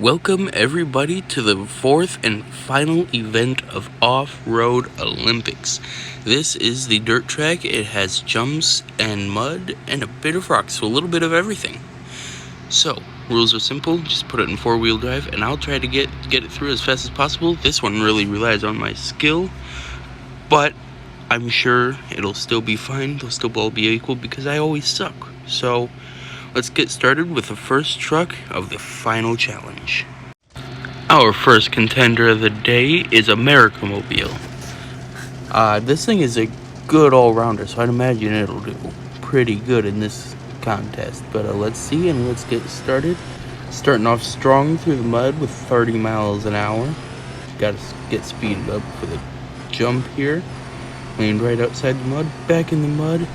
Welcome everybody to the fourth and final event of Off-Road Olympics. This is the dirt track. It has jumps and mud and a bit of rocks, so a little bit of everything. So, rules are simple, just put it in four-wheel drive and I'll try to get it through as fast as possible. This one really relies on my skill, but I'm sure it'll still be fine. They'll still all be equal because I always suck. So, let's get started with the first truck of the final challenge. Our first contender of the day is Americamobile. This thing is a good all-rounder, so I'd imagine it'll do pretty good in this contest. But let's see and let's get started. Starting off strong through the mud with 30 miles an hour. Gotta get speeded up for the jump here. Land right outside the mud, back in the mud.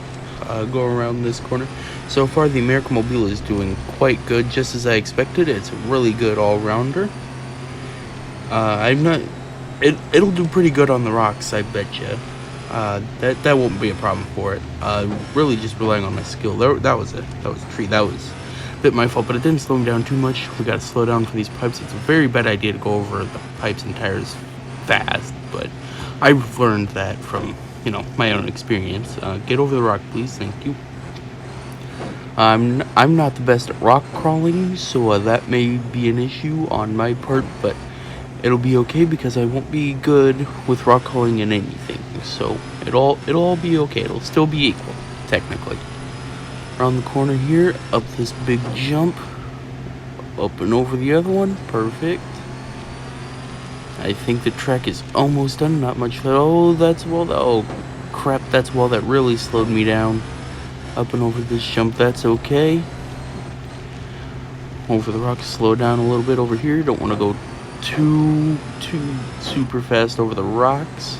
Go around this corner. So far the Americamobile is doing quite good, just as I expected. It's a really good all-rounder. It'll do pretty good on the rocks, I bet you. That won't be a problem for it. Really just relying on my skill. That was a tree. That was a bit my fault, but it didn't slow me down too much. We gotta slow down for these pipes. It's a very bad idea to go over the pipes and tires fast, but I've learned that from, my own experience. Get over the rock, please. Thank you. I'm not the best at rock crawling, so that may be an issue on my part, but it'll be okay because I won't be good with rock crawling in anything. So it'll all be okay. It'll still be equal, technically. Around the corner here, up this big jump, up and over the other one. Perfect. I think the track is almost done. Not much. Oh crap! That's wall that really slowed me down. Up and over this jump, that's okay. Over the rocks, slow down a little bit over here. Don't want to go too super fast over the rocks.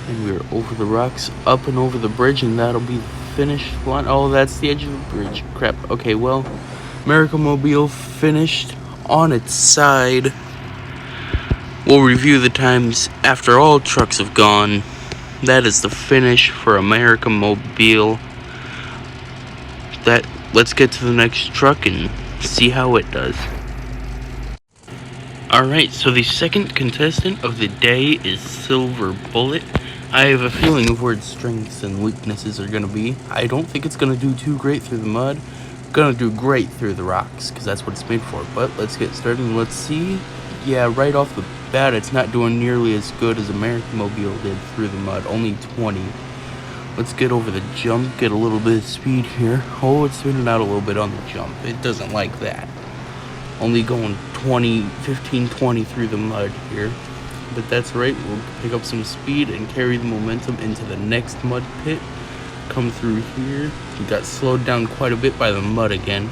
And we're over the rocks, up and over the bridge, and that'll be the finish line. Oh, that's the edge of the bridge. Crap. Okay, well, Americamobile finished on its side. We'll review the times after all trucks have gone. That is the finish for Americamobile. Let's get to the next truck and see how it does. Alright, so the second contestant of the day is Silver Bullet. I have a feeling of where its strengths and weaknesses are going to be. I don't think it's going to do too great through the mud. It's going to do great through the rocks, because that's what it's made for. But let's get started and let's see. Yeah, right off the bat, it's not doing nearly as good as Americamobile did through the mud. Only 20. Let's get over the jump, get a little bit of speed here. Oh, it's spinning out a little bit on the jump. It doesn't like that. Only going 15, 20 through the mud here. But that's right, we'll pick up some speed and carry the momentum into the next mud pit. Come through here. We got slowed down quite a bit by the mud again.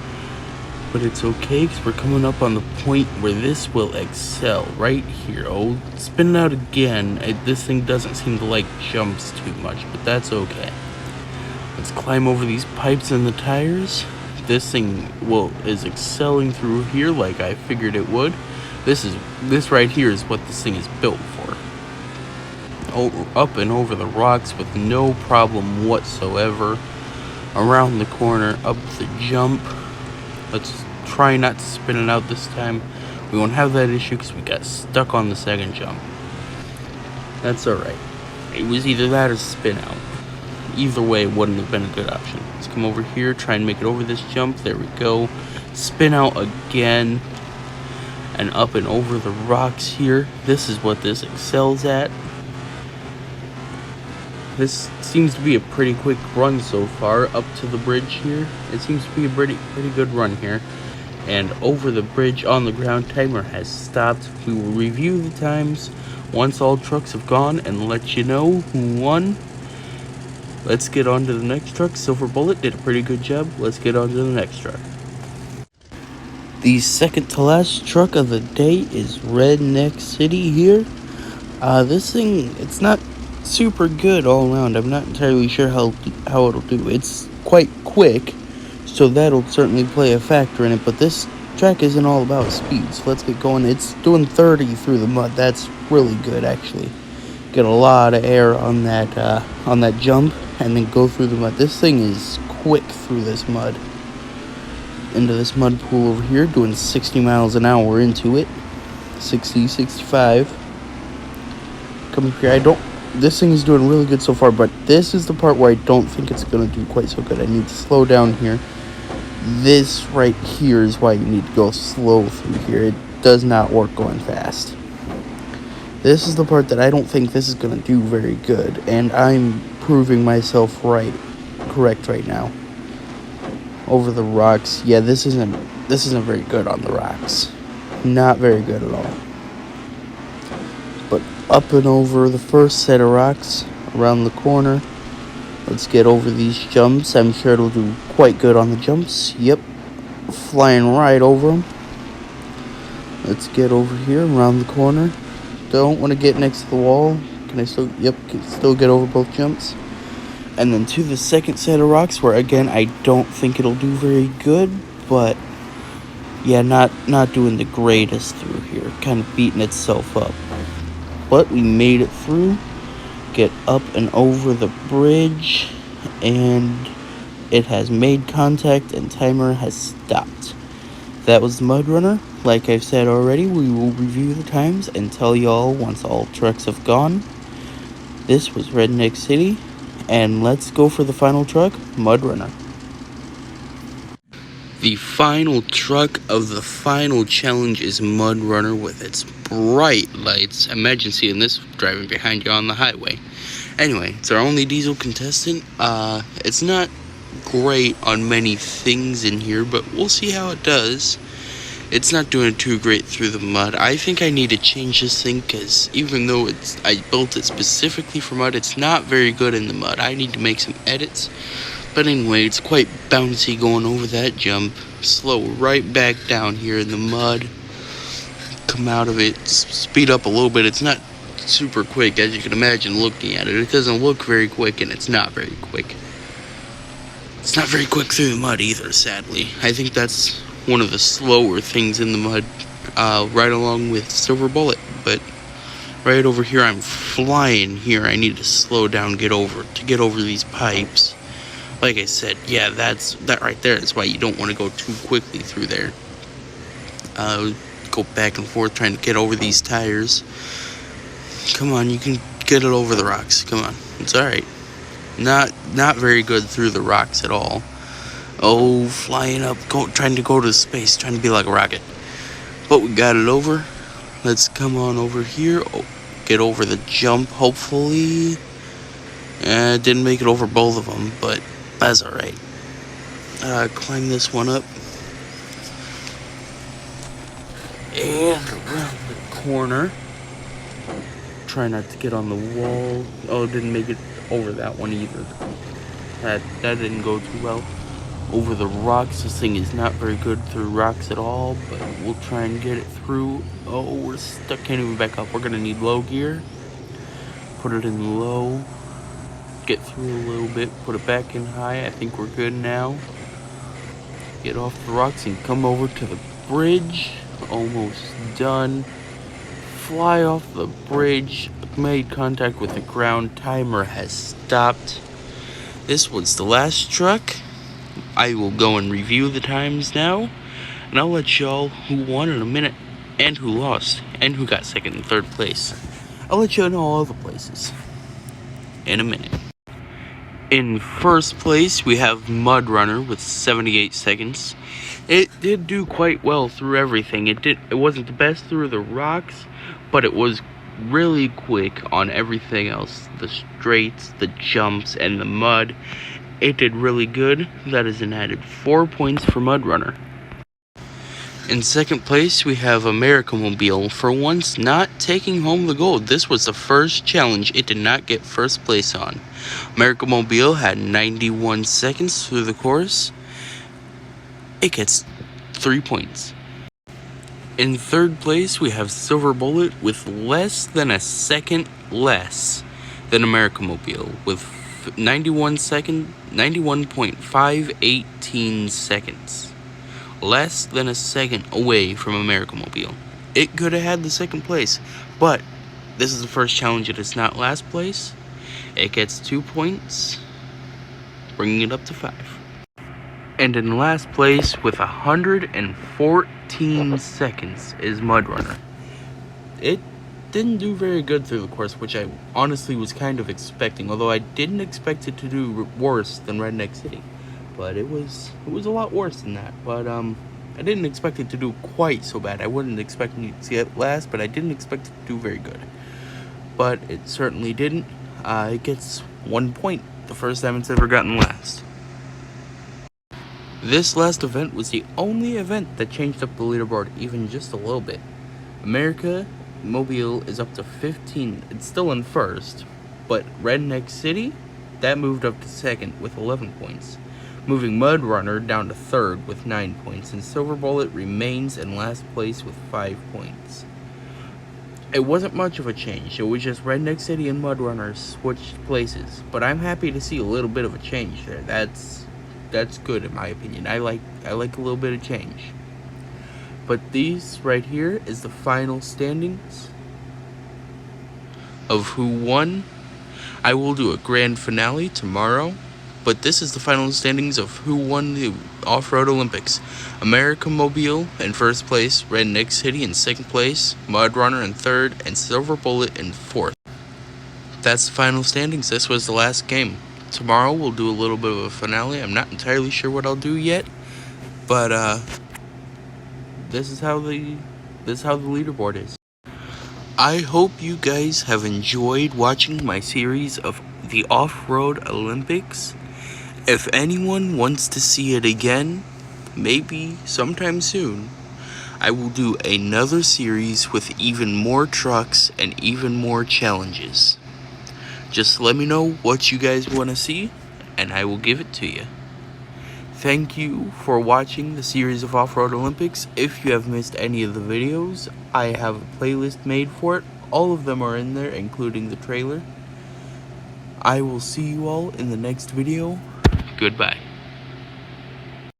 But it's okay, because we're coming up on the point where this will excel. Right here. Oh, spinning out again. This thing doesn't seem to like jumps too much, but that's okay. Let's climb over these pipes and the tires. This thing is excelling through here like I figured it would. This right here is what this thing is built for. Up and over the rocks with no problem whatsoever. Around the corner, up the jump. Let's try not to spin it out this time. We won't have that issue because we got stuck on the second jump. That's alright. It was either that or spin out. Either way, it wouldn't have been a good option. Let's come over here, try and make it over this jump. There we go. Spin out again. And up and over the rocks here. This is what this excels at. This seems to be a pretty quick run so far up to the bridge here. It seems to be a pretty good run here. And over the bridge on the ground, timer has stopped. We will review the times once all trucks have gone and let you know who won. Let's get on to the next truck. Silver Bullet did a pretty good job. Let's get on to the next truck. The second to last truck of the day is Redneck City here. This thing, it's not super good all around. I'm not entirely sure how it'll do. It's quite quick, so that'll certainly play a factor in it, but this track isn't all about speed, so let's get going. It's doing 30 through the mud. That's really good, actually. Get a lot of air on that jump and then go through the mud. This thing is quick through this mud. into this mud pool over here, doing 60 miles an hour into it. 60, 65. Come here. This thing is doing really good so far, but this is the part where I don't think it's going to do quite so good. I need to slow down here. This right here is why you need to go slow through here. It does not work going fast. This is the part that I don't think this is going to do very good, and I'm proving myself correct right now. Over the rocks. Yeah, this isn't very good on the rocks. Not very good at all. But up and over the first set of rocks, around the corner. Let's get over these jumps. I'm sure it'll do quite good on the jumps. Yep. Flying right over them. Let's get over here, around the corner. Don't want to get next to the wall. Can I still... Yep, can still get over both jumps. And then to the second set of rocks, where again, I don't think it'll do very good. But, yeah, not doing the greatest through here. Kind of beating itself up. But we made it through. Get up and over the bridge, and it has made contact and timer has stopped. That was the Mud Runner. Like I've said already, we will review the times and tell y'all once all trucks have gone. This was Redneck City, and let's go for the final truck, Mud Runner. The final truck of the final challenge is Mud Runner with its bright lights. Imagine seeing this driving behind you on the highway. Anyway, it's our only diesel contestant. It's not great on many things in here, but we'll see how it does. It's not doing too great through the mud. I think I need to change this thing, because even though I built it specifically for mud, it's not very good in the mud. I need to make some edits. But anyway, it's quite bouncy going over that jump. Slow right back down here in the mud. Come out of it, speed up a little bit. It's not super quick, as you can imagine looking at it. It doesn't look very quick, and it's not very quick. It's not very quick through the mud either, sadly. I think that's one of the slower things in the mud, right along with Silver Bullet. But right over here, I'm flying here. I need to slow down, get over these pipes. Like I said, yeah, that right there is why you don't want to go too quickly through there. Go back and forth trying to get over these tires. Come on, you can get it over the rocks. Come on, it's alright. Not very good through the rocks at all. Oh, flying up, trying to go to space, trying to be like a rocket. But we got it over. Let's come on over here. Oh, get over the jump, hopefully. Didn't make it over both of them, but that's alright. Climb this one up. And around the corner. Try not to get on the wall. Oh, didn't make it over that one either. That didn't go too well. Over the rocks. This thing is not very good through rocks at all, but we'll try and get it through. Oh, we're stuck. Can't even back up. We're gonna need low gear. Put it in low. Get through a little bit. Put it back in high. I think we're good now. Get off the rocks and come over to the bridge. Almost done. Fly off the bridge. Made contact with the ground. Timer has stopped. This was the last truck. I will go and review the times now, and I'll let y'all who won in a minute, and who lost, and who got second and third place. I'll let y'all know all the places in a minute. In first place, we have Mud Runner with 78 seconds. It did do quite well through everything. It wasn't the best through the rocks, but it was really quick on everything else. The straights, the jumps, and the mud. It did really good. That is an added 4 points for Mud Runner. In second place, we have Americamobile, for once not taking home the gold. This was the first challenge it did not get first place on. Americamobile had 91 seconds through the course. It gets 3 points. In third place, we have Silver Bullet with less than a second less than Americamobile, with 91.518 seconds. Less than a second away from Americamobile. It could have had the second place, but this is the first challenge. It is not last place. It gets 2 points, bringing it up to 5. And in last place with 114 seconds is Mudrunner. It didn't do very good through the course, which I honestly was kind of expecting, although I didn't expect it to do worse than Redneck City. But it was a lot worse than that. But I didn't expect it to do quite so bad. I wasn't expecting it to get last, but I didn't expect it to do very good. But it certainly didn't. It gets 1 point, the first time it's ever gotten last. This last event was the only event that changed up the leaderboard even just a little bit. America Mobile is up to 15. It's still in first, but Redneck City, that moved up to second with 11 points, moving Mudrunner down to third with 9 points, and Silver Bullet remains in last place with 5 points. It wasn't much of a change. It was just Redneck City and Mudrunner switched places, but I'm happy to see a little bit of a change there. That's good in my opinion. I like a little bit of change. But these right here is the final standings of who won. I will do a grand finale tomorrow, but this is the final standings of who won the Off-Road Olympics. America Mobile in first place, Redneck City in second place, Mudrunner in third, and Silver Bullet in fourth. That's the final standings. This was the last game. Tomorrow we'll do a little bit of a finale. I'm not entirely sure what I'll do yet, but this is how the leaderboard is. I hope you guys have enjoyed watching my series of the Off-Road Olympics. If anyone wants to see it again, maybe sometime soon, I will do another series with even more trucks and even more challenges. Just let me know what you guys want to see, and I will give it to you. Thank you for watching the series of Off-Road Olympics. If you have missed any of the videos, I have a playlist made for it. All of them are in there, including the trailer. I will see you all in the next video. Goodbye.